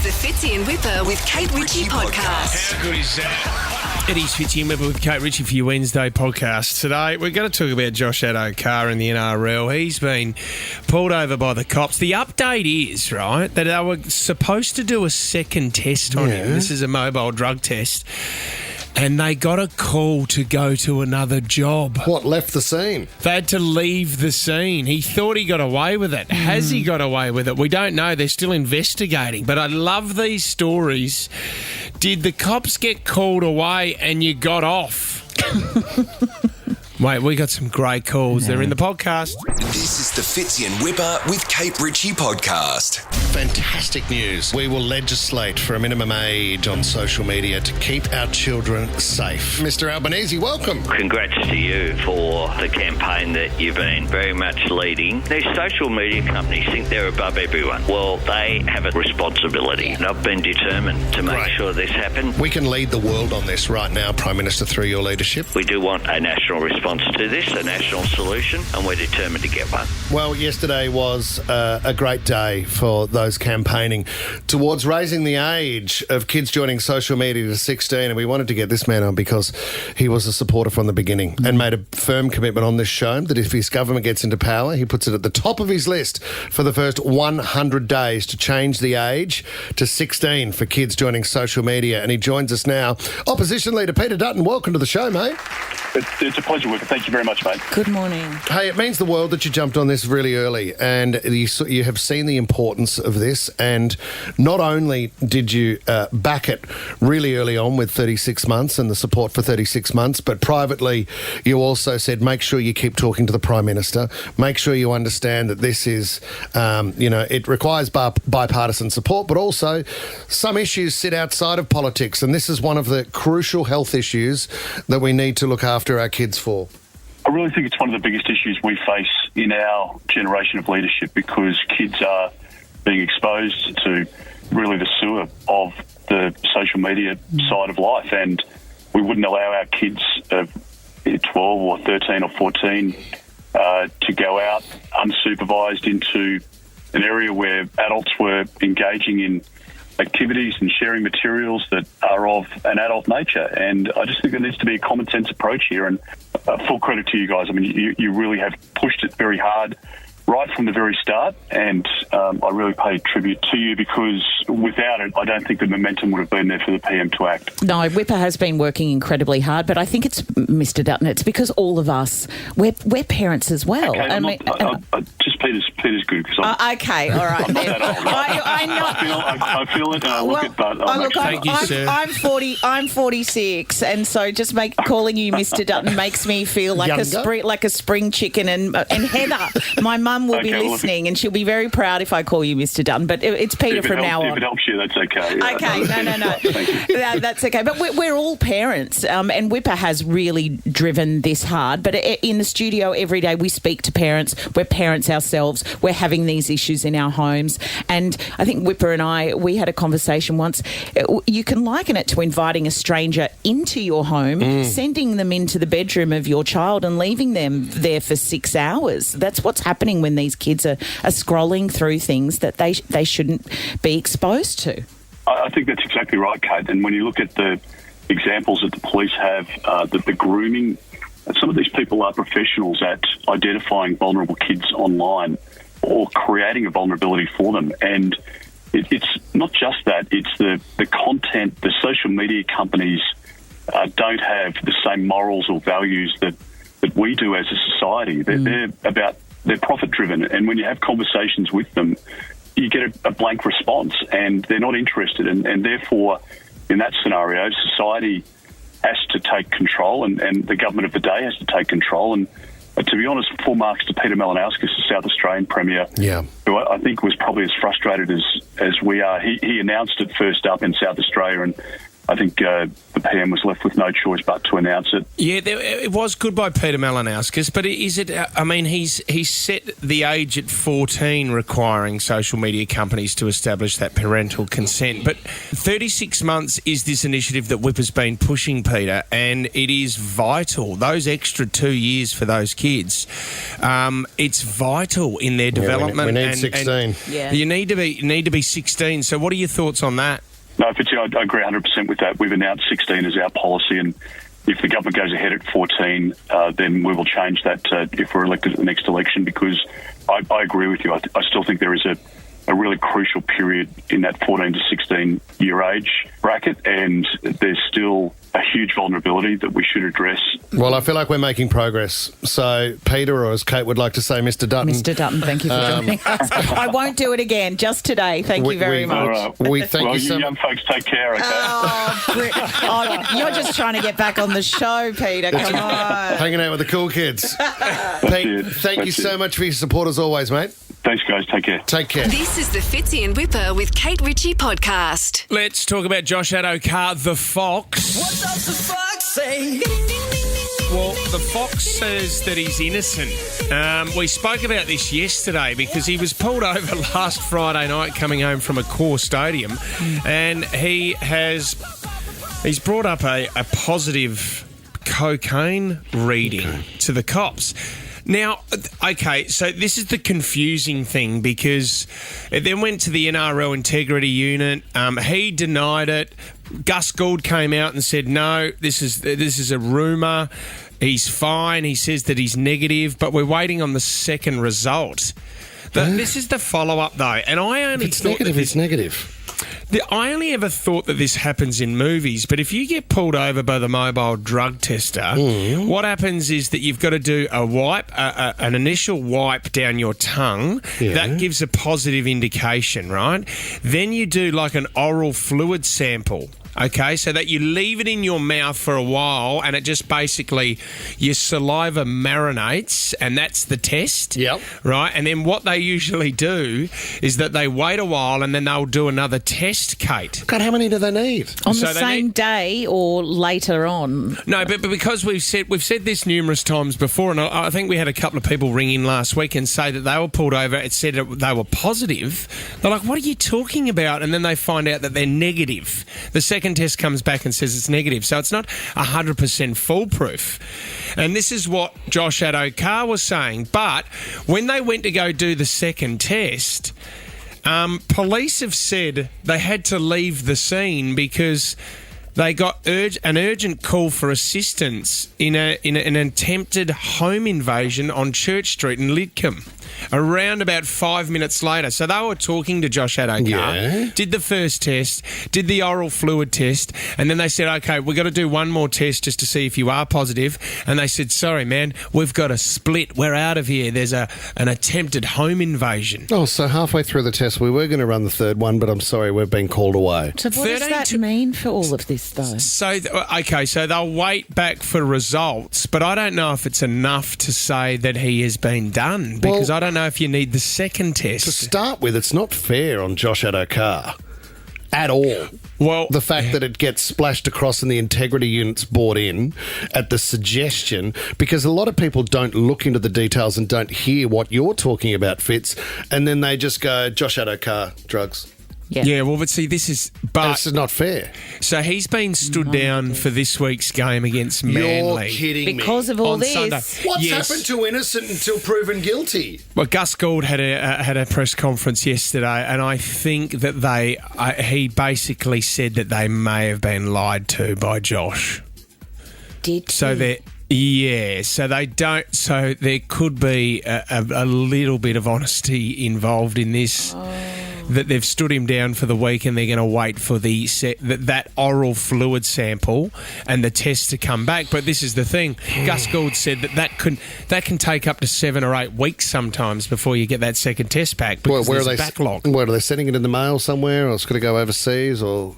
the Fitzy and Whipper with Kate Ritchie podcast. How good is that? It is Fitzy and Whipper with Kate Ritchie for your Wednesday podcast. Today, we're going to talk about Josh Addo-Carr in the NRL. He's been pulled over by the cops. The update is, right, that they were supposed to do a second test on him. This is a mobile drug test. And they got a call to go to another job. What, left the scene? They had to leave the scene. He thought he got away with it. Has he got away with it? We don't know. They're still investigating. But I love these stories. Did the cops get called away and you got off? Wait, we got some great calls. They're in the podcast. This is the Fitzy and Whipper with Kate Ritchie podcast. Fantastic news. We will legislate for a minimum age on social media to keep our children safe. Mr. Albanese, welcome. Congrats to you for the campaign that you've been very much leading. These social media companies think they're above everyone. Well, they have a responsibility, and I've been determined to make sure this happens. We can lead the world on this right now, Prime Minister, through your leadership. We do want a national response to this, a national solution, and we're determined to get one. Well, yesterday was a great day for those campaigning towards raising the age of kids joining social media to 16, and we wanted to get this man on because he was a supporter from the beginning and made a firm commitment on this show that if his government gets into power, he puts it at the top of his list for the first 100 days to change the age to 16 for kids joining social media, and he joins us now. Opposition Leader Peter Dutton, welcome to the show, mate. It's a pleasure, Whipper. Thank you very much, mate. Good morning. Hey, it means the world that you jumped on this really early, and you have seen the importance of this, and not only did you back it really early on with 36 months and the support for 36 months, but privately you also said make sure you keep talking to the Prime Minister, make sure you understand that this is, it requires bipartisan support, but also some issues sit outside of politics, and this is one of the crucial health issues that we need to look after our kids for. I really think it's one of the biggest issues we face in our generation of leadership because kids are being exposed to really the sewer of the social media side of life, and we wouldn't allow our kids of 12 or 13 or 14 to go out unsupervised into an area where adults were engaging in activities and sharing materials that are of an adult nature. And I just think there needs to be a common sense approach here, and full credit to you guys. I mean, you really have pushed it very hard right from the very start, and I really pay tribute to you because without it, I don't think the momentum would have been there for the PM to act. No, Whipper has been working incredibly hard, but I think it's, Mr. Dutton, it's because all of us, we're parents as well. Okay, just Peter's good because I'm... okay, all right. I'm not that old. I know. I feel it, and I look at but Thank you, sir. I'm 46, and so just calling you Mr. Dutton makes me feel like a spring chicken. And Heather, my mum will be listening, and she'll be very proud if I call you Mr. Dutton. But it's Peter from now on. If it helps you, that's okay. Yeah. Okay, no. That's okay. But we're all parents, and Whipper has really driven this hard. But in the studio every day, we speak to parents. We're parents ourselves. We're having these issues in our homes. And I think Whipper and we had a conversation once. You can liken it to inviting a stranger into your home, sending them into the bedroom of your child and leaving them there for 6 hours. That's what's happening when these kids are scrolling through things that they shouldn't be exposed to. I think that's exactly right, Kate. And when you look at the examples that the police have, the grooming, some of these people are professionals at identifying vulnerable kids online or creating a vulnerability for them. And it's not just that, it's the content. The social media companies don't have the same morals or values that we do as a society. They're profit-driven, and when you have conversations with them, you get a blank response, and they're not interested. And therefore, in that scenario, society has to take control, and the government of the day has to take control. And to be honest, full marks to Peter Malinauskas, the South Australian Premier, who I think was probably as frustrated as we are. He announced it first up in South Australia, and I think the PM was left with no choice but to announce it. Yeah, it was good by Peter Malinauskas, but is it? I mean, he's set the age at 14, requiring social media companies to establish that parental consent. But 36 months is this initiative that Whip has been pushing, Peter, and it is vital. Those extra 2 years for those kids, it's vital in their development. We need 16. Yeah. You need to be 16. So, what are your thoughts on that? No, Fitzy, I agree 100% with that. We've announced 16 as our policy, and if the government goes ahead at 14, then we will change that if we're elected at the next election, because I agree with you. I still think there is a really crucial period in that 14 to 16 year age bracket, and there's still a huge vulnerability that we should address. Well, I feel like we're making progress. So, Peter, or as Kate would like to say, Mr. Dutton. Mr. Dutton, thank you for joining us. I won't do it again, just today. Thank you very much. All right. We thank Well, you so young much. folks, take care, okay? You're just trying to get back on the show, Peter. Come on. Hanging out with the cool kids. Pete, thank you so much for your support as always, mate. Thanks, guys. Take care. Take care. This is the Fitzy and Whipper with Kate Ritchie podcast. Let's talk about Josh Adokar, the Fox. What does the fox say? Well, the Fox says that he's innocent. We spoke about this yesterday because he was pulled over last Friday night coming home from a core stadium, and he's brought up a positive cocaine reading to the cops. Now, okay, so this is the confusing thing, because it then went to the NRL Integrity Unit. He denied it. Gus Gould came out and said, no, this is a rumour. He's fine. He says that he's negative, but we're waiting on the second result. This is the follow-up, though, and I only It's thought negative, that it's negative. I only ever thought that this happens in movies, but if you get pulled over by the mobile drug tester, what happens is that you've got to do a wipe, an initial wipe down your tongue. Yeah. That gives a positive indication, right? Then you do like an oral fluid sample. Okay, so that you leave it in your mouth for a while, and it just basically, your saliva marinates, and that's the test. Yep. Right? And then what they usually do is that they wait a while, and then they'll do another test, Kate. God, how many do they need? On So the they same need- day or later on? No, but because we've said this numerous times before, and I think we had a couple of people ring in last week and say that they were pulled over. It said they were positive. They're like, what are you talking about? And then they find out that they're negative. The second test comes back and says it's negative. So it's not 100% foolproof. And this is what Josh Adokar was saying. But when they went to go do the second test, police have said they had to leave the scene because they got an urgent call for assistance in an attempted home invasion on Church Street in Lidcombe. Around about 5 minutes later. So they were talking to Josh Adokar, did the first test, did the oral fluid test, and then they said, okay, we've got to do one more test just to see if you are positive. And they said, sorry, man, we've got to split. We're out of here. There's an attempted home invasion. Oh, so halfway through the test, we were going to run the third one, but I'm sorry, we've been called away. So what does 13 that mean for all of this, though? So, okay, so they'll wait back for results, but I don't know if it's enough to say that he has been done, because I don't know if you need the second test. To start with, it's not fair on Josh Adokar at all. Well, The fact that it gets splashed across and the integrity unit's brought in at the suggestion, because a lot of people don't look into the details and don't hear what you're talking about, Fitz, and then they just go, Josh Adokar, drugs. yeah, well, but see, this is... This is not fair. So he's been stood down for this week's game against Manly. You're kidding Because me. of all On this. Sunday. What's Yes. happened to innocent until proven guilty? Well, Gus Gould had a press conference yesterday, and I think that he basically said that they may have been lied to by Josh. Did So so they don't. So there could be a little bit of honesty involved in this. That they've stood him down for the week, and they're going to wait for that oral fluid sample and the test to come back. But this is the thing: Gus Gould said that can take up to 7 or 8 weeks sometimes before you get that second test back because Where are there's they a backlog. What are they sending it in the mail somewhere, or it's going to go overseas, or?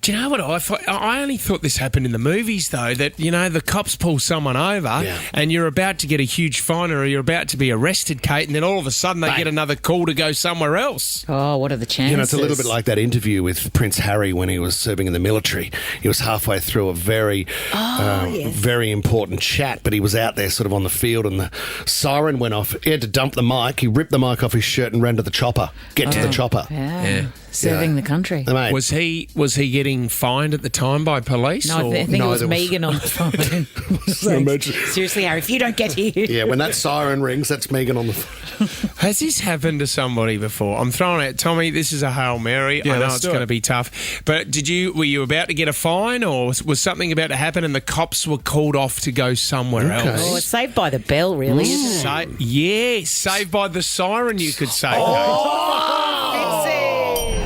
Do you know what I only thought this happened in the movies, though, that, the cops pull someone over and you're about to get a huge fine or you're about to be arrested, Kate, and then all of a sudden they get another call to go somewhere else. Oh, what are the chances? It's a little bit like that interview with Prince Harry when he was serving in the military. He was halfway through a very, very important chat, but he was out there sort of on the field and the siren went off. He had to dump the mic. He ripped the mic off his shirt and ran to the chopper. Get to the chopper. Yeah. Serving the country. Mate. Was he getting fined at the time by police? No, I think it was Megan on the phone. Seriously, Harry, if you don't get here. Yeah, when that siren rings, that's Megan on the phone. Has this happened to somebody before? I'm throwing it. Tommy, this is a Hail Mary. I know it's going to be tough. But were you about to get a fine or was something about to happen and the cops were called off to go somewhere else? Oh, it's Saved by the Bell, really, isn't it? Saved by the siren, you could say.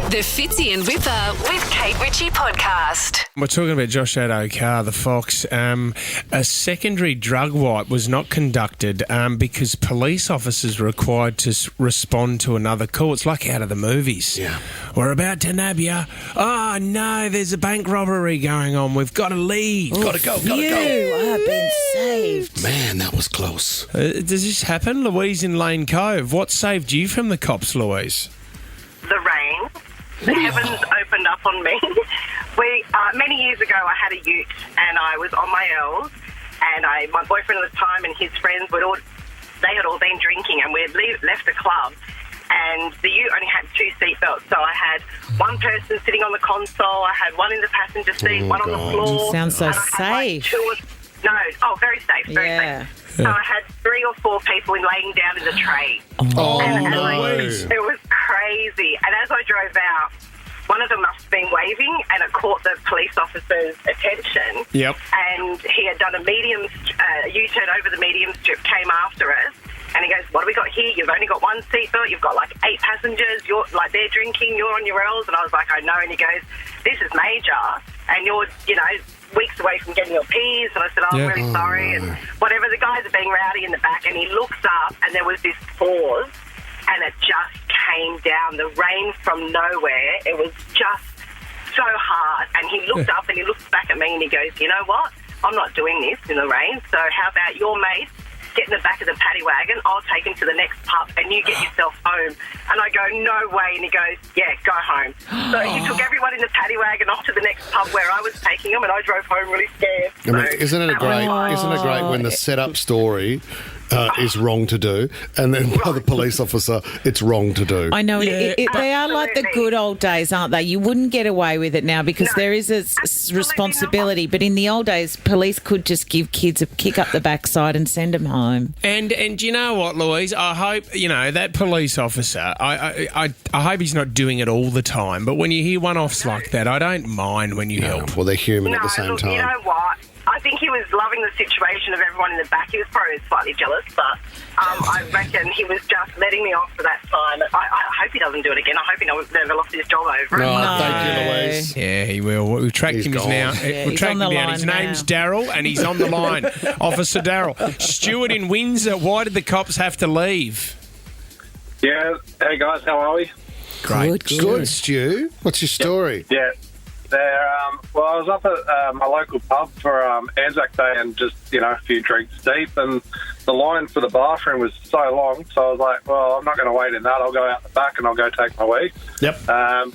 The Fitzy and Whipper with Kate Ritchie podcast. We're talking about Josh Addo-Carr, the Fox. A secondary drug wipe was not conducted because police officers were required to respond to another call. It's like out of the movies. Yeah. We're about to nab you. Oh, no, there's a bank robbery going on. We've got to leave. Gotta go. You have been saved. Man, that was close. Does this happen? Louise in Lane Cove, what saved you from the cops, Louise? The rain. The heavens opened up on me. Many years ago, I had a ute and I was on my L's, and my boyfriend at the time and his friends they had all been drinking, and we had left the club, and the ute only had 2 seatbelts, so I had one person sitting on the console, I had one in the passenger seat, one on the floor. Sounds so and I had, safe. very safe, very safe. So I had 3 or 4 people laying down in the tray. It was crazy. And as I drove out, one of them must have been waving, and it caught the police officer's attention. Yep. And he had done a U-turn over the medium strip, came after us, and he goes, "What have we got here? You've only got 1 seatbelt, you've got 8 passengers, they're drinking, you're on your L's." And I was like, "I know." And he goes, "This is major, and you're, weeks away from getting your P's." And I said, "I'm really sorry." And whatever, the guys are being rowdy in the back, and he looks up, and there was this pause, and it just came down. The rain from nowhere. It was just so hard. And he looked up, and he looks back at me, and he goes, "You know what? I'm not doing this in the rain, so how about your mate get in the back of the paddy wagon, I'll take him to the next pub, and you get yourself home." And I go, "No way." And he goes, "Yeah, go home." So he took everyone in the paddy wagon off to the next pub where I was taking them, and I drove home really scared. I mean, isn't it great when the setup story is wrong to do, and then by the police officer, it's wrong to do? I know. They are like the good old days, aren't they? You wouldn't get away with it now because there is a responsibility. But in the old days, police could just give kids a kick up the backside and send them home. And you know what, Louise? I hope, that police officer, I hope he's not doing it all the time. But when you hear one-offs like that, I don't mind when you help. Well, they're human at the same time. You know what? I think he was loving the situation of everyone in the back. He was probably slightly jealous, but I reckon he was just letting me off for that time. I hope he doesn't do it again. I hope he never lost his job over it. Thank you, Louise. Yeah, he will. We've tracked him now. We've tracked him down. His name's Daryl, and he's on the line. Officer Daryl. Stuart in Windsor, why did the cops have to leave? Yeah. Hey, guys, how are we? Great. Good, Stu. What's your story? Yeah. Well, I was up at my local pub for Anzac Day and just, a few drinks deep, and the line for the bathroom was so long, so I was like, well, I'm not going to wait in that. I'll go out the back and I'll go take my wee. Yep. So I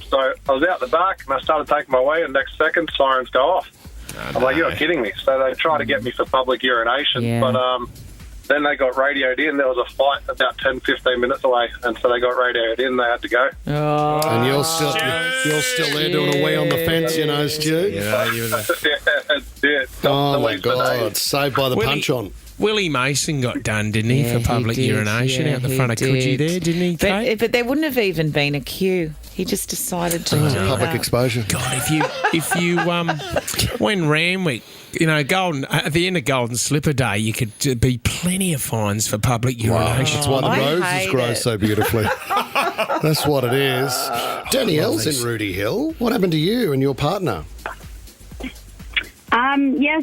was out the back and I started taking my wee, and next second, sirens go off. I'm like, you're kidding me. So they tried to get me for public urination, but then they got radioed in. There was a fight about 10, 15 minutes away, and so they got radioed in. They had to go. Oh. And you're still there doing a wee on the fence, Stu? Yeah, Oh, my God. Saved by the punch-on. Willie Mason got done, didn't he, for public urination out the front of Coogee there, didn't he, Kate? But there wouldn't have even been a queue. He just decided to do public that. exposure. God, if you when Randwick, at the end of Golden Slipper Day, you could be plenty of fines for public urination. That's why the roses grow so beautifully. That's what it is. Danielle's in Rudy Hill. What happened to you and your partner?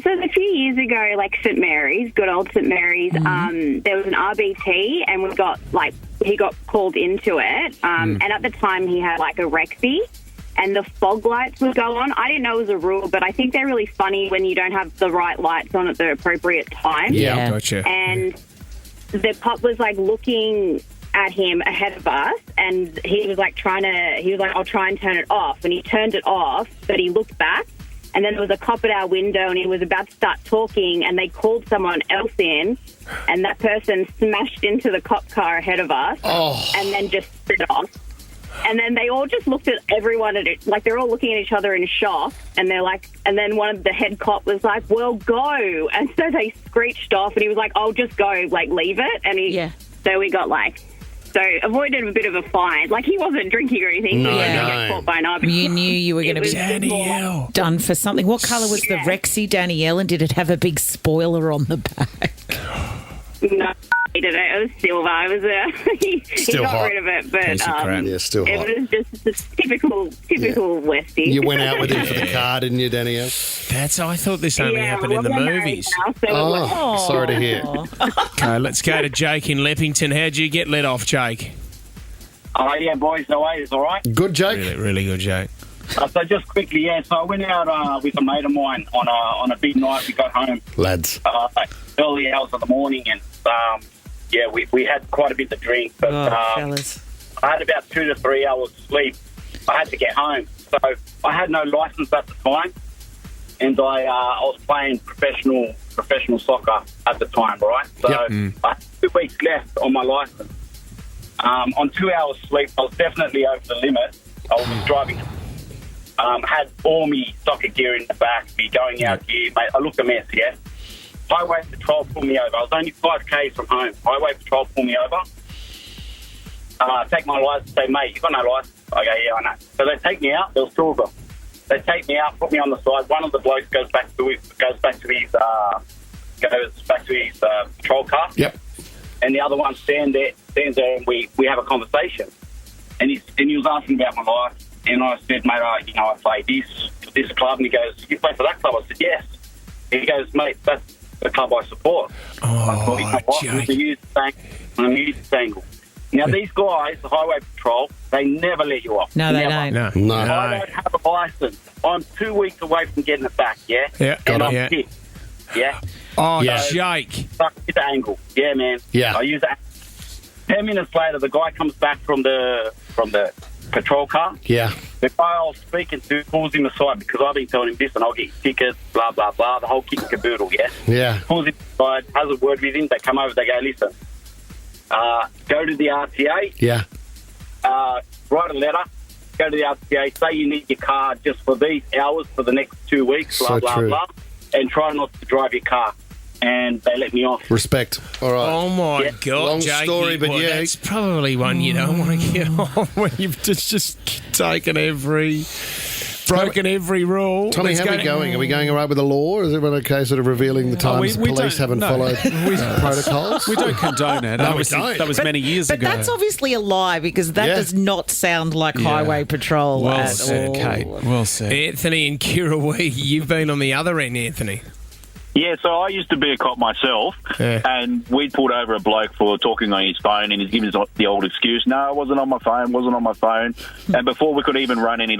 So a few years ago, St Mary's, good old St Mary's, there was an RBT, and he got called into it. And at the time he had a Rexy, and the fog lights would go on. I didn't know it was a rule, but I think they're really funny when you don't have the right lights on at the appropriate time. Yeah, gotcha. And the cop was like looking at him ahead of us, and he was like I'll try and turn it off. And he turned it off, but he looked back, and then there was a cop at our window, and he was about to start talking, and they called someone else in, and that person smashed into the cop car ahead of us, and then just sped off. And then they all just looked at everyone like they're all looking at each other in shock, and they're like, and then one of the head cop was like, "Well, go!" And so they screeched off, and he was like, "I'll just go, like leave it." And so we got avoided a bit of a fine. Like, he wasn't drinking or anything. No, he was going to get caught by an arbiter. You knew you were going to be done for something. What colour was the Rexy, Danielle, and did it have a big spoiler on the back? No, he didn't. It was silver. It was he Still got hot. rid of it, but still hot. it was just a typical Westie. You went out with him for the car, didn't you, Danielle? I thought this only happened in the movies. Sorry to hear. Okay, let's go to Jake in Leppington. How'd you get let off, Jake? Oh, yeah, boys, no way, it's all right. Good, Jake. Really, really good, Jake. So just quickly, so I went out with a mate of mine on a big night. We got home, lads, early hours of the morning, and we had quite a bit to drink. But fellas. I had about 2 to 3 hours sleep. I had to get home, so I had no license at the time, and I was playing professional soccer at the time, right? So I had 2 weeks left on my license. On 2 hours sleep, I was definitely over the limit. I was driving. Had all me soccer gear in the back, me going out gear, mate. I looked a mess, yeah. Highway patrol pulled me over. I was only 5 k's from home. Highway patrol pulled me over. Take my license, say, "Mate, you got no license?" I go, "Yeah, I know." So they take me out. There was 2 of them. They take me out, put me on the side. One of the blokes goes back to his patrol car. Yep. And the other one stands there, and we have a conversation. And he was asking about my life. And I said, "Mate, I play this club." And he goes, "You play for that club?" I said, "Yes." He goes, "Mate, that's the club I support." I thought, "You know what? I'm a youth angle." Now, these guys, the Highway Patrol, they never let you off. No, they never. don't. No. I don't have a license. I'm 2 weeks away from getting it back, yeah? Yeah, and I'm it. pissed. Yeah? Oh, Yeah. Jake. I use the angle. Yeah, man. Yeah. I use it. 10 minutes later, the guy comes back from the patrol car. Yeah. The guy I was speaking to pulls him aside because I've been telling him this and I'll get your tickets, blah, blah, blah, the whole kit and caboodle, yeah? Yeah. Pulls him aside, has a word with him, they come over, they go, "Listen, go to the RTA, Yeah. write a letter, go to the RTA, say you need your car just for these hours for the next 2 weeks, blah, So blah, true. blah, and try not to drive your car." And they let me off. Respect. All right. Oh, my Yeah. God, Long Jake. story, but yeah. That's probably one you don't want to get on when you've just taken broken every rule. Tommy, how are we going? Are we going all right with the law? Is everyone okay sort of revealing the times the police haven't followed protocols? We don't condone it. No, we don't. That was many years But ago. that's obviously a lie, because that does not sound like Highway Patrol Well at said, all. Kate. Well said. Anthony and Kirrawee, you've been on the other end, Anthony. Yeah, so I used to be a cop myself, and we pulled over a bloke for talking on his phone, and he's giving us the old excuse, "No, I wasn't on my phone. And before we could even run any,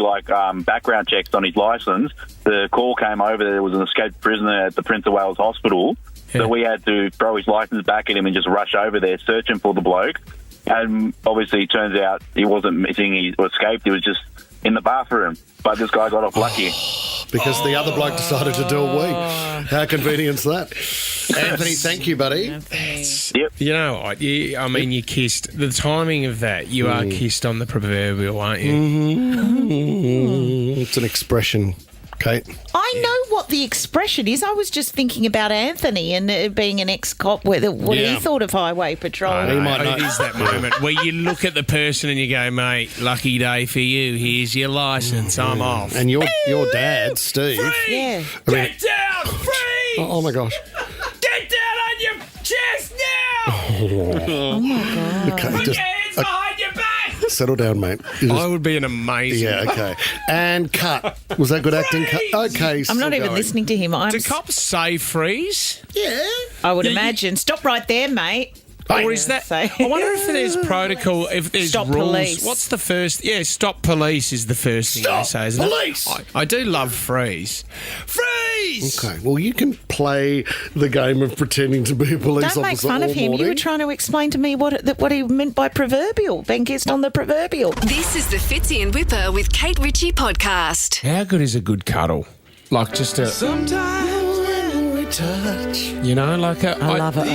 background checks on his licence, the call came over. There was an escaped prisoner at the Prince of Wales Hospital, so we had to throw his licence back at him and just rush over there, searching for the bloke. And obviously, it turns out he wasn't missing, he escaped, he was just in the bathroom. But this guy got off lucky. Because the other bloke decided to do a wee. How convenient's that? Anthony, thank you, buddy. Yep. You know what? You kissed. The timing of that, you are kissed on the proverbial, aren't you? Mm-hmm. It's an expression, Kate. I know what the expression is. I was just thinking about Anthony and being an ex-cop, what he thought of Highway Patrol. It is that moment where you look at the person and you go, "Mate, lucky day for you. Here's your licence. I'm off." And your dad, Steve. Free! Yeah. Get down! Free! Oh, my gosh. Get down on your chest now! Oh, my God. Okay, Put your hands behind your back! Settle down, mate. I would be an amazing... Yeah, okay. And cut. Was that good acting? Cut? Okay. I'm not even listening to him. Do cops say freeze? Yeah. I would imagine. Stop right there, mate. Or is that? I wonder if there's protocol, if there's Stop rules. police. What's the first? Yeah, stop police is the first thing they say, isn't police! it? I do love freeze. Freeze! Okay, well, you can play the game of pretending to be a police Don't make officer fun all of him. morning. You were trying to explain to me what he meant by proverbial, being kissed on the proverbial. This is the Fitzy and Whipper with Kate Ritchie podcast. How good is a good cuddle? Like just a... Sometimes when we touch... You know, like a... I love a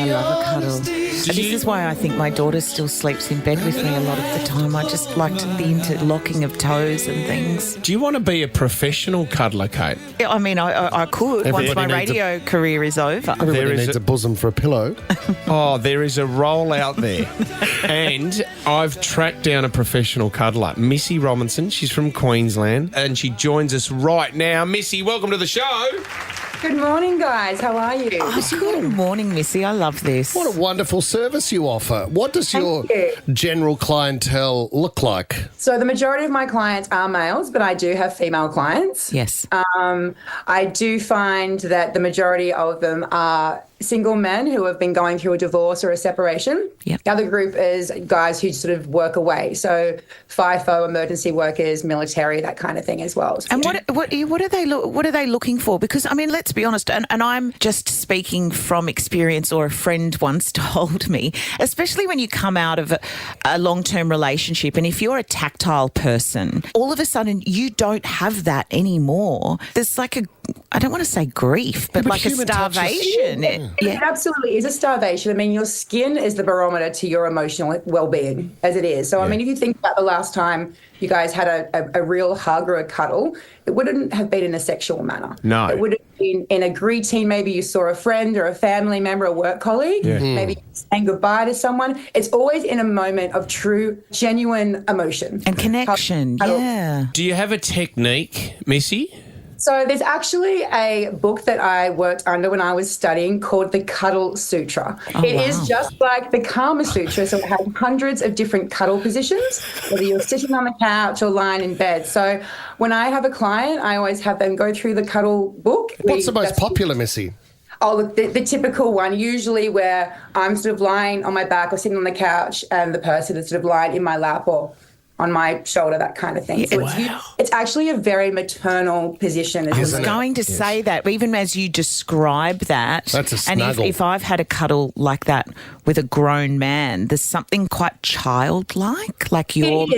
cuddle. This is why I think my daughter still sleeps in bed with me a lot of the time. I just like to be into locking of toes and things. Do you want to be a professional cuddler, Kate? Yeah, I mean, I could once my Everybody needs radio career is over. Everybody There is needs a bosom for a pillow. Oh, there is a role out there. And I've tracked down a professional cuddler, Missy Robinson. She's from Queensland and she joins us right now. Missy, welcome to the show. Good morning, guys. How are you? Oh, good morning, Missy. I love this. What a wonderful service you offer. What does your general clientele look like? So the majority of my clients are males, but I do have female clients. Yes. I do find that the majority of them are single men who have been going through a divorce or a separation. Yep. The other group is guys who sort of work away. So FIFO, emergency workers, military, that kind of thing as well. And what are they looking for? Because I mean, let's be honest, and I'm just speaking from experience, or a friend once told me, especially when you come out of a long-term relationship, and if you're a tactile person, all of a sudden you don't have that anymore. There's like I don't want to say grief, but like a starvation. It absolutely is a starvation. I mean, your skin is the barometer to your emotional well-being, as it is. So, I mean, if you think about the last time you guys had a real hug or a cuddle, it wouldn't have been in a sexual manner. No. It would have been in a greeting. Maybe you saw a friend or a family member, a work colleague. Yeah. Maybe saying goodbye to someone. It's always in a moment of true, genuine emotion. And connection, yeah. Do you have a technique, Missy? So there's actually a book that I worked under when I was studying called the Cuddle Sutra. It is just like the Kama Sutra, so it has hundreds of different cuddle positions, whether you're sitting on the couch or lying in bed. So when I have a client, I always have them go through the cuddle book. What's the most popular, Missy? Oh, look, the typical one, usually where I'm sort of lying on my back or sitting on the couch and the person is sort of lying in my lap or on my shoulder, that kind of thing. So it's actually a very maternal position. I was going to say that, even as you describe that. That's a snuggle. And if I've had a cuddle like that with a grown man, there's something quite childlike. Like you're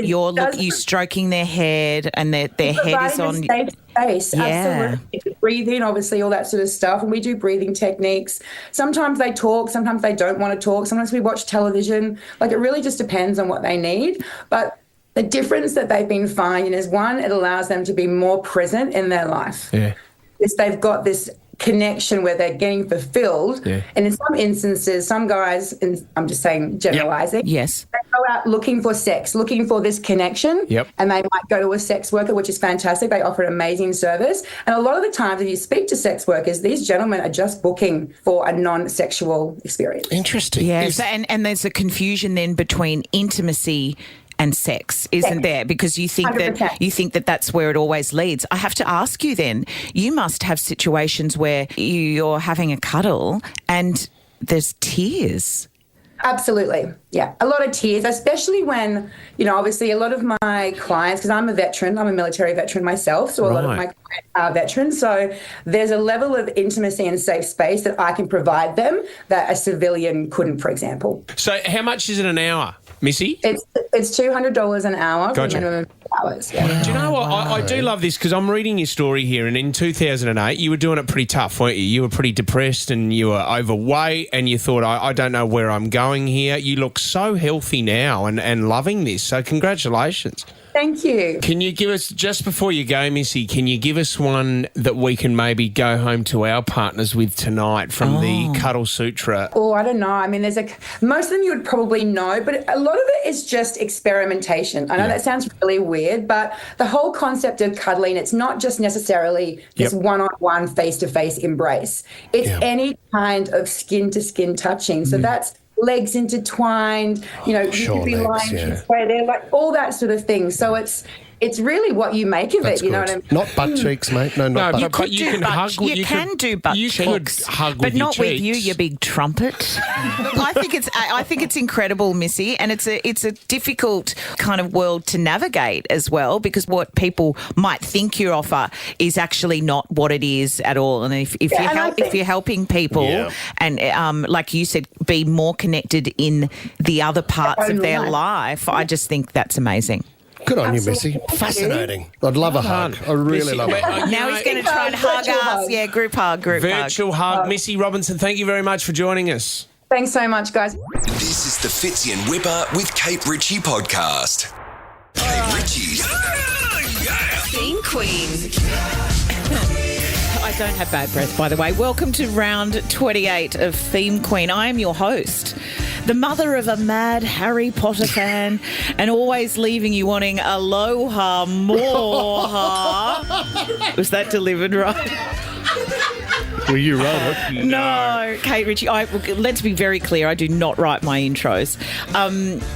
stroking their head and their head is on. Safe space, absolutely. Breathe in, obviously, all that sort of stuff. And we do breathing techniques. Sometimes they talk, sometimes they don't want to talk. Sometimes we watch television. Like, it really just depends on what they need. But the difference that they've been finding is, one, it allows them to be more present in their life. Yeah. They've got this connection where they're getting fulfilled. Yeah. And in some instances, some guys, and I'm just saying, generalizing, yes, they go out looking for sex, looking for this connection, and they might go to a sex worker, which is fantastic. They offer an amazing service. And a lot of the times, if you speak to sex workers, these gentlemen are just booking for a non-sexual experience. Interesting. Yes, and there's a confusion then between intimacy and sex, isn't there? Because you think 100%. that that's where it always leads. I have to ask you then, you must have situations where you're having a cuddle and there's tears. Absolutely. Yeah. A lot of tears, especially when, obviously a lot of my clients, because I'm a veteran, I'm a military veteran myself, so a lot of my clients are veterans. So there's a level of intimacy and safe space that I can provide them that a civilian couldn't, for example. So how much is it an hour, Missy? It's $200 an hour for minimum hours. Yeah. Do you know what? I do love this because I'm reading your story here, and in 2008, you were doing it pretty tough, weren't you? You were pretty depressed and you were overweight and you thought, I don't know where I'm going here. You look so healthy now and loving this, so congratulations. Thank you. Can you give us, just before you go, Missy, can you give us one that we can maybe go home to our partners with tonight from the Cuddle Sutra? Oh, I don't know. I mean, most of them you would probably know, but a lot of it is just experimentation. I know that sounds really weird, but the whole concept of cuddling, it's not just necessarily this one-on-one, face-to-face embrace. It's any kind of skin-to-skin touching. So that's legs intertwined, you could be lying this way, they're like all that sort of thing. So it's it's really what you make of That's it. You know good. what I mean? Not butt cheeks, mate. No, not butt. but you can hug. You can do butt you cheeks, could hug but with your not with you, cheeks. you big trumpet. I think it's incredible, Missy, and it's a difficult kind of world to navigate as well, because what people might think you offer is actually not what it is at all. And if you're helping people and like you said, be more connected in the other parts of their life, I just think that's amazing. Good on you, Missy. Fascinating. I'd love a hug. I really love a hug. Now he's going to try and hug us. Yeah, group hug. Virtual hug. Missy Robinson, thank you very much for joining us. Thanks so much, guys. This is the Fitzy and Whipper with Kate Ritchie podcast. Kate Ritchie's Theme Queen. I don't have bad breath, by the way. Welcome to round 28 of Theme Queen. I am your host, the mother of a mad Harry Potter fan, and always leaving you wanting aloha more. Was that delivered right? Well, you wrote it. No, Kate Ritchie. Let's be very clear. I do not write my intros.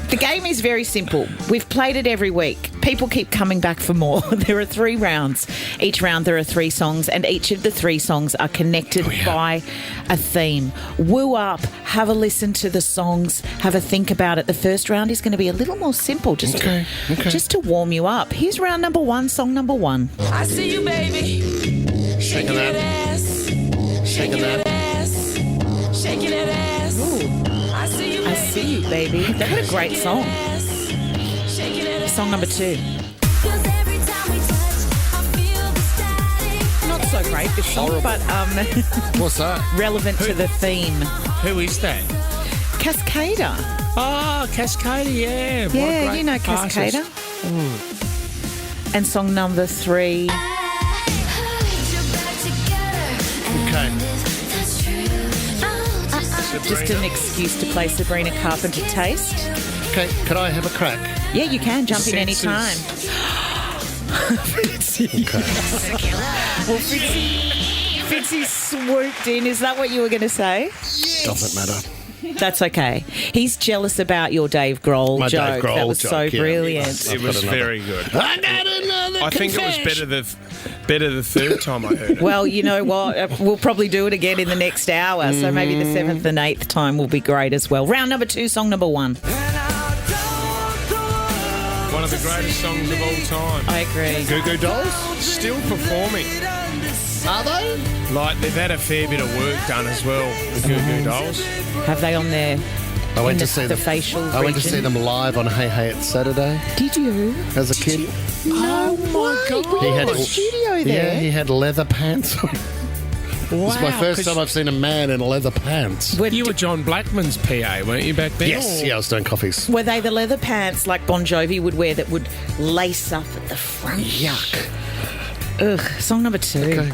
The game is very simple. We've played it every week. People keep coming back for more. There are 3 rounds. Each round there are 3 songs, and each of the 3 songs are connected by a theme. Woo up. Have a listen to the songs. Have a think about it. The first round is going to be a little more simple, just to warm you up. Here's round number 1, song number 1. I see you, baby. Shaking that ass. Shaking that ass. Shaking that ass. Ooh. I see you, I see you, baby. That's what a great song. Song number 2. Not so great, this song, but what's that? Relevant to the theme. Who is that? Cascader. Oh, Cascader, yeah. What a Yeah, great you know artist. Cascader. And song number 3. Okay. Just an excuse to play Sabrina Carpenter Taste. Okay, could I have a crack? Yeah, you can jump in any time. Well, Fitzy swooped in. Is that what you were going to say? Yes. Doesn't matter. That's okay. He's jealous about your Dave Grohl My joke. Dave Grohl that was joke, so yeah. brilliant. It was very good. I got another I think it was better the third time I heard it. Well, you know what? We'll probably do it again in the next hour. So maybe the 7th and 8th time will be great as well. Round number 2, song number 1. One of the greatest songs of all time. I agree. Goo Goo Dolls? Still performing. Are they? Like, they've had a fair bit of work done as well, the Goo Goo Dolls. Have they on their I went to the, see the them. facial I went to region? see them live on Hey Hey It's Saturday Did you? as a kid. Oh my God. He had the studio there. Yeah, he had leather pants on. It's my first time I've seen a man in leather pants. You were John Blackman's PA, weren't you, back then? Yes, yeah, I was doing coffees. Were they the leather pants like Bon Jovi would wear that would lace up at the front? Yuck. Ugh. Song number 2. Okay.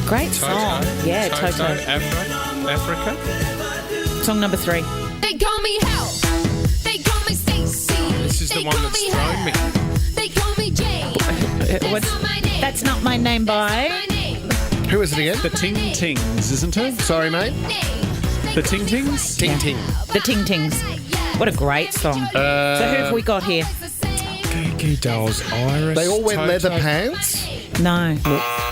Great song. Yeah, Toto. Toto. Africa. Song number 3. They call me Hell. They call me Stacy. This is the one that's thrown me. They call me Jane. That's not my name by. Who is it again? The Ting Tings, isn't it? Sorry, mate. The Ting Tings? Ting Ting. The Ting Tings. What a great song. So who have we got here? Goo Goo Dolls, Iris. They all wear Toto. leather pants? No.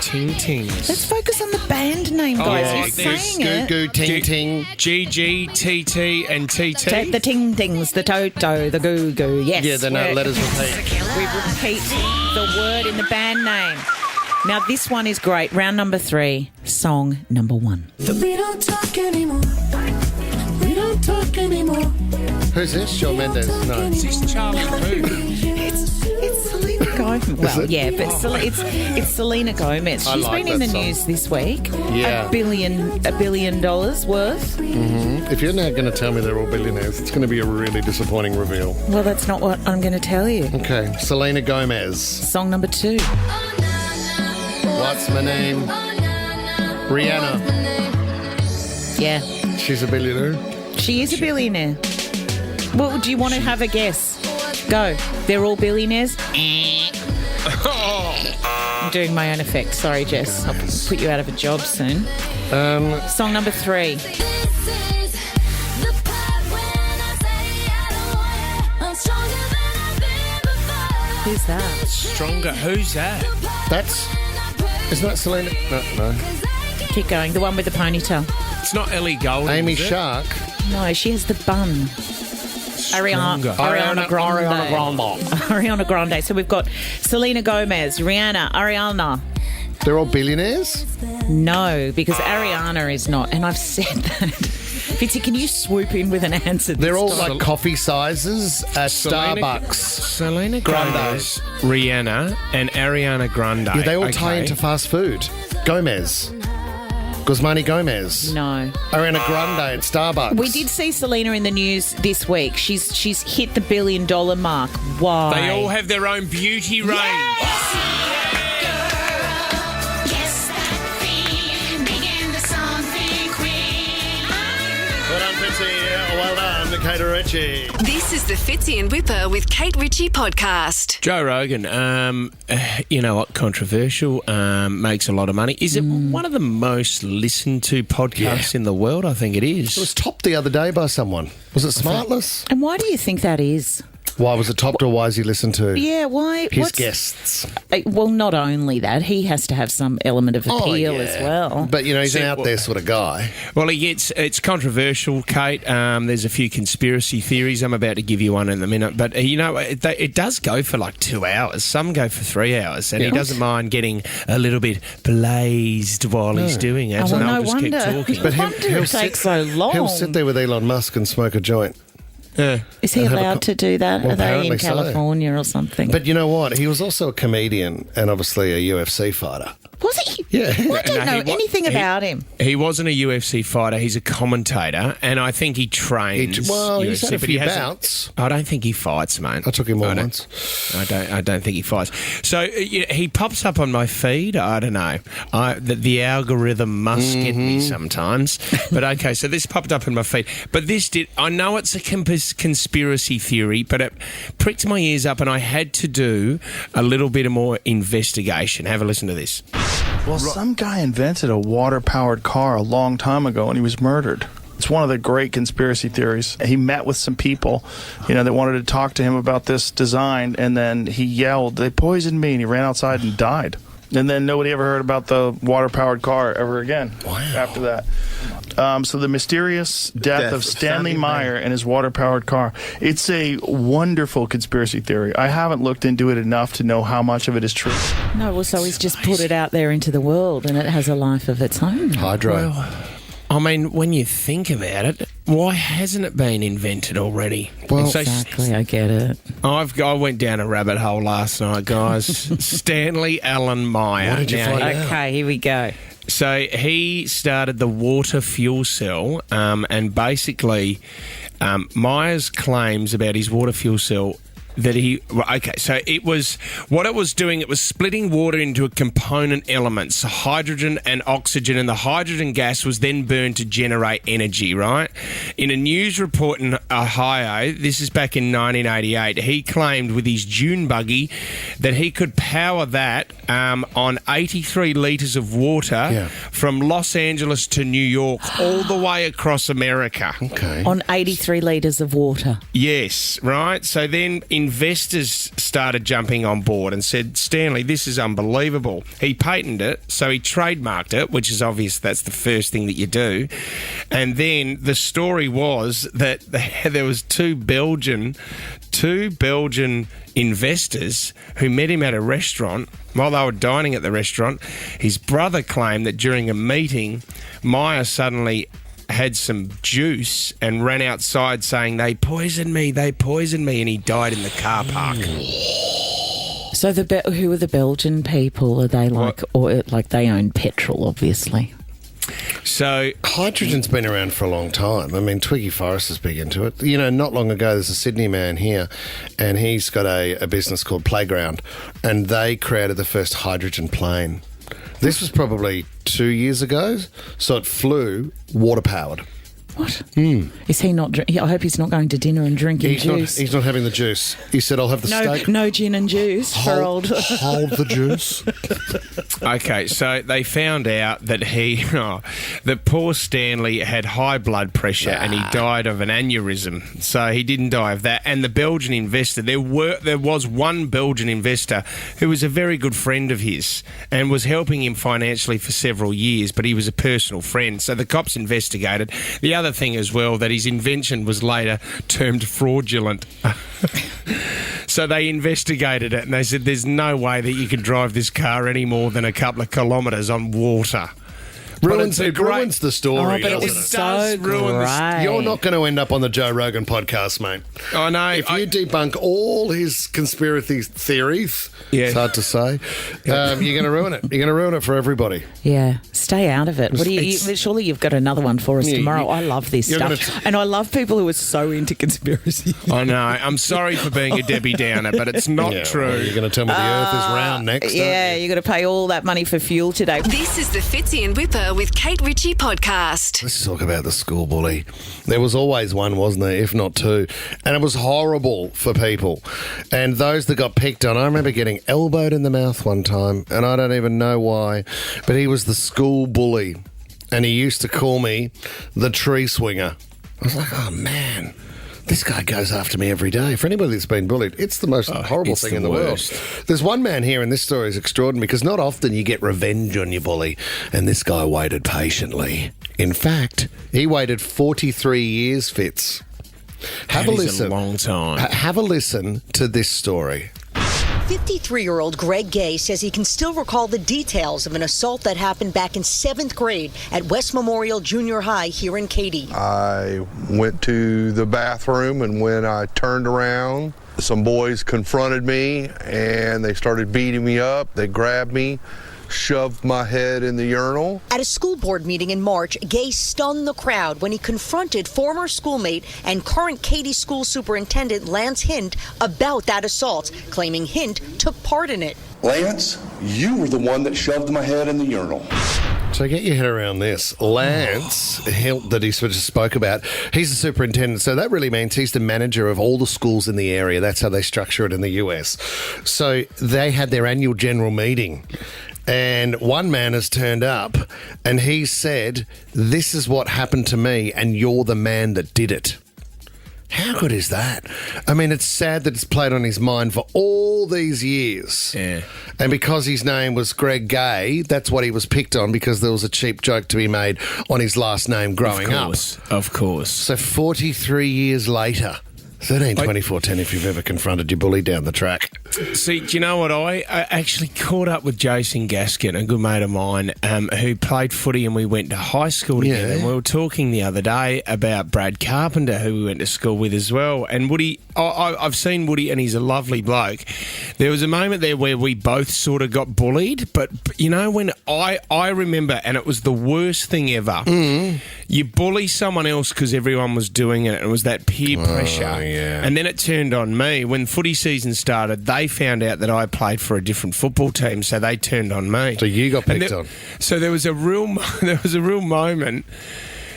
Ting Tings. Let's focus on the band name, guys. You're there's saying Goo it. Goo Ting Ting. GG, TT, and TT. The Ting Tings, the Toto, the Goo Goo. Yes. Yeah, they're no letters repeat. We repeat the word in the band name. Now, this one is great. Round number 3, song number 1. We don't talk anymore. We don't talk anymore. Who's this? Shawn Mendes? No. Is this Charlie Puth? It's Selena Gomez. Well, it? yeah, but it's Selena Gomez. I She's like been in that the song. news this week. Yeah. $1 billion worth. If you're now going to tell me they're all billionaires, it's going to be a really disappointing reveal. Well, that's not what I'm going to tell you. Okay, Selena Gomez. Song number 2. What's my name? Rihanna. Yeah, She's a billionaire. she is a billionaire. Well, do you want to have a guess? Go. They're all billionaires? I'm doing my own effect. Sorry, Jess. I'll put you out of a job soon. Song number 3. Who's that? Stronger. Who's that? Isn't that Selena? No. Keep going. The one with the ponytail. It's not Ellie Goulding. Amy is it? Shark. No, she has the bun. Ariana Grande. Ariana Grande. So we've got Selena Gomez, Rihanna, Ariana. They're all billionaires? No, because Ariana is not. And I've said that. Fitzy, can you swoop in with an answer? They're all time? like coffee sizes at Starbucks. Selena Gomez, Rihanna, and Ariana Grande. Yeah, they all tie into fast food. Gomez. Guzmani Gomez. No. Ariana Grande at Starbucks. We did see Selena in the news this week. She's hit the $1 billion mark. Why? They all have their own beauty range. Well done, Fitzy. Well done, Kate Ritchie. This is the Fitzy and Whipper with Kate Ritchie podcast. Joe Rogan, you know what, controversial, makes a lot of money. Is it one of the most listened to podcasts in the world? I think it is. It was topped the other day by someone. Was it Smartless? And why do you think that is? Why was it topped or why is he listened to? Yeah, why? His guests. Well, not only that, he has to have some element of appeal as well. But, you know, he's an out there sort of guy. Well, it's controversial, Kate. There's a few conspiracy theories. I'm about to give you one in a minute. But, you know, it does go for like 2 hours. Some go for 3 hours. And he doesn't mind getting a little bit blazed while he's doing it. Oh, well, and I'll no just wonder. keep talking. But it takes so long. He'll sit there with Elon Musk and smoke a joint. Yeah. Is he allowed to do that? Well, Are they in apparently so. California or something? But you know what? He was also a comedian and obviously a UFC fighter. Was he? Yeah. I don't know anything about him. He wasn't a UFC fighter. He's a commentator, and I think he trains. He's UFC, had a but he few hasn't- bouts. I don't think he fights, mate. I took him on once. I don't think he fights. So he pops up on my feed. I don't know. The algorithm must get me sometimes. But okay, so this popped up in my feed. But this did. I know it's a conspiracy theory, but it pricked my ears up, and I had to do a little bit more investigation. Have a listen to this. Well, some guy invented a water-powered car a long time ago, and he was murdered. It's one of the great conspiracy theories. He met with some people, that wanted to talk to him about this design, and then he yelled, "They poisoned me," and he ran outside and died. And then nobody ever heard about the water-powered car ever again after that. So the mysterious death of Stanley Meyer and his water-powered car. It's a wonderful conspiracy theory. I haven't looked into it enough to know how much of it is true. No, well, so he's just put it out there into the world, and it has a life of its own. Hydro. Well, I mean, when you think about it, why hasn't it been invented already? Well, exactly, I get it. I went down a rabbit hole last night, guys. Stanley Allen Meyer. What did you find out? Okay, here we go. So he started the water fuel cell, and basically Meyer's claims about his water fuel cell that so it was splitting water into component elements, hydrogen and oxygen, and the hydrogen gas was then burned to generate energy, right? In a news report in Ohio, this is back in 1988, he claimed with his dune buggy that he could power that on 83 litres of water from Los Angeles to New York, all the way across America. Okay. On 83 litres of water. Yes, right? So then investors started jumping on board and said, Stanley, this is unbelievable. He patented it, so he trademarked it, which is obvious that's the first thing that you do. And then the story was that there was two Belgian investors who met him at a restaurant. While they were dining at the restaurant, his brother claimed that during a meeting, Meyer suddenly had some juice and ran outside saying, they poisoned me, and he died in the car park. So who are the Belgian people? Are they like they own petrol, obviously? So hydrogen's been around for a long time. I mean, Twiggy Forrest is big into it. Not long ago, there's a Sydney man here, and he's got a business called Playground, and they created the first hydrogen plane. This was probably 2 years ago, so it flew water-powered. What? Is he not? I hope he's not going to dinner and drinking juice. He's not having the juice. He said, "I'll have the steak." No gin and juice for old. Hold the juice. Okay, so they found out that that poor Stanley had high blood pressure and he died of an aneurysm. So he didn't die of that. And the Belgian investor, there was one Belgian investor who was a very good friend of his and was helping him financially for several years, but he was a personal friend. So the cops investigated. The other thing as well, that his invention was later termed fraudulent. So they investigated it and they said there's no way that you can drive this car any more than a couple of kilometres on water. Ruins the story. But it was so great. You're not going to end up on the Joe Rogan podcast, mate. I know. If you debunk all his conspiracy theories, it's hard to say. You're going to ruin it. You're going to ruin it for everybody. Yeah, stay out of it. What do you? Surely you've got another one for us tomorrow. I love this stuff, and I love people who are so into conspiracy. I know. I'm sorry for being a Debbie Downer, but it's not true. Well, you're going to tell me the Earth is round next. Yeah, you're going to pay all that money for fuel today. This is the Fitzy and Whipper with Kate Ritchie podcast. Let's talk about the school bully. There was always one, wasn't there, if not two. And it was horrible for people. And those that got picked on, I remember getting elbowed in the mouth one time, and I don't even know why, but he was the school bully. And he used to call me the tree swinger. I was like, oh, man. This guy goes after me every day. For anybody that's been bullied, it's the most horrible thing in the world. There's one man here, and this story is extraordinary, because not often you get revenge on your bully, and this guy waited patiently. In fact, he waited 43 years, Fitz. Have a listen. A long time. Have a listen to this story. 53-year-old Greg Gay says he can still recall the details of an assault that happened back in 7th grade at West Memorial Junior High here in Katy. I went to the bathroom, and when I turned around, some boys confronted me and they started beating me up. They grabbed me, shoved my head in the urinal. At a school board meeting in March, Gay stunned the crowd when he confronted former schoolmate and current Katy school superintendent Lance Hint about that assault, claiming Hint took part in it. Lance, you were the one that shoved my head in the urinal. So get your head around this. Lance Hilt, that he sort of spoke about, he's the superintendent, so that really means he's the manager of all the schools in the area. That's how they structure it in the US. So they had their annual general meeting, and one man has turned up and he said, this is what happened to me and you're the man that did it. How good is that? I mean, it's sad that it's played on his mind for all these years. Yeah. And because his name was Greg Gay, that's what he was picked on, because there was a cheap joke to be made on his last name growing up. Of course. So 43 years later, 13-24-10 if you've ever confronted your bully down the track. See, do you know what? I actually caught up with Jason Gaskin, a good mate of mine, who played footy, and we went to high school together. And we were talking the other day about Brad Carpenter, who we went to school with as well. And Woody, I've seen Woody, and he's a lovely bloke. There was a moment there where we both sort of got bullied, but you know, when I remember, and it was the worst thing ever. You bully someone else because everyone was doing it, and it was that peer pressure. Yeah. And then it turned on me. When footy season started, they found out that I played for a different football team, so they turned on me. So you got picked on. So there was a real moment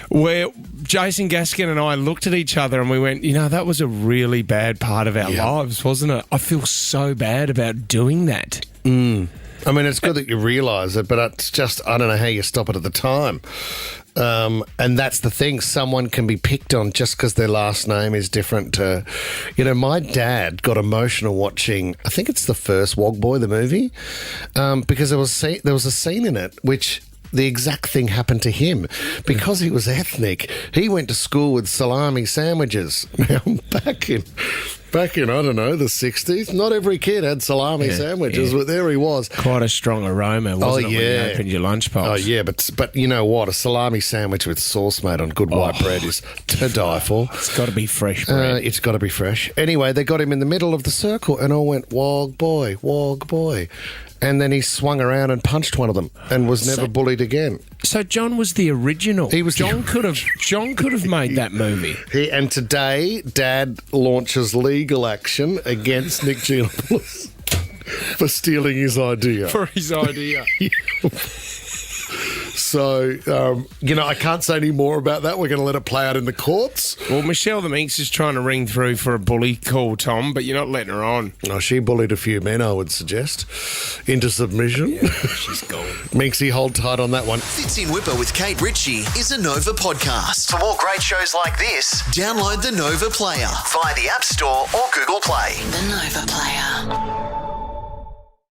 where Jason Gaskin and I looked at each other and we went, you know, that was a really bad part of our lives, wasn't it? I feel so bad about doing that. I mean, it's good that you realise it, but it's just, I don't know how you stop it at the time. And that's the thing. Someone can be picked on just because their last name is different to... You know, my dad got emotional watching, I think it's the first Wog Boy, the movie, because there was a scene in it which... The exact thing happened to him. Because he was ethnic, he went to school with salami sandwiches. Now, back in, I don't know, the 60s, not every kid had salami sandwiches, but there he was. Quite a strong aroma, wasn't it, when you opened your lunchbox? Oh, yeah, but you know what? A salami sandwich with sauce made on good white bread is to die for. It's got to be fresh bread. It's got to be fresh. Anyway, they got him in the middle of the circle and all went, Wog Boy, Wog Boy. And then he swung around and punched one of them and was never bullied again. So John was the original. John could have made that movie. And today, Dad launches legal action against Nick Giannopoulos for stealing his idea. For his idea. So, I can't say any more about that. We're going to let it play out in the courts. Well, Michelle the Minx is trying to ring through for a bully call, Tom, but you're not letting her on. Oh, she bullied a few men, I would suggest, into submission. Yeah, she's gone. Minxie, hold tight on that one. Fits in Whipper with Kate Ritchie is a Nova podcast. For more great shows like this, download the Nova Player via the App Store or Google Play. The Nova Player.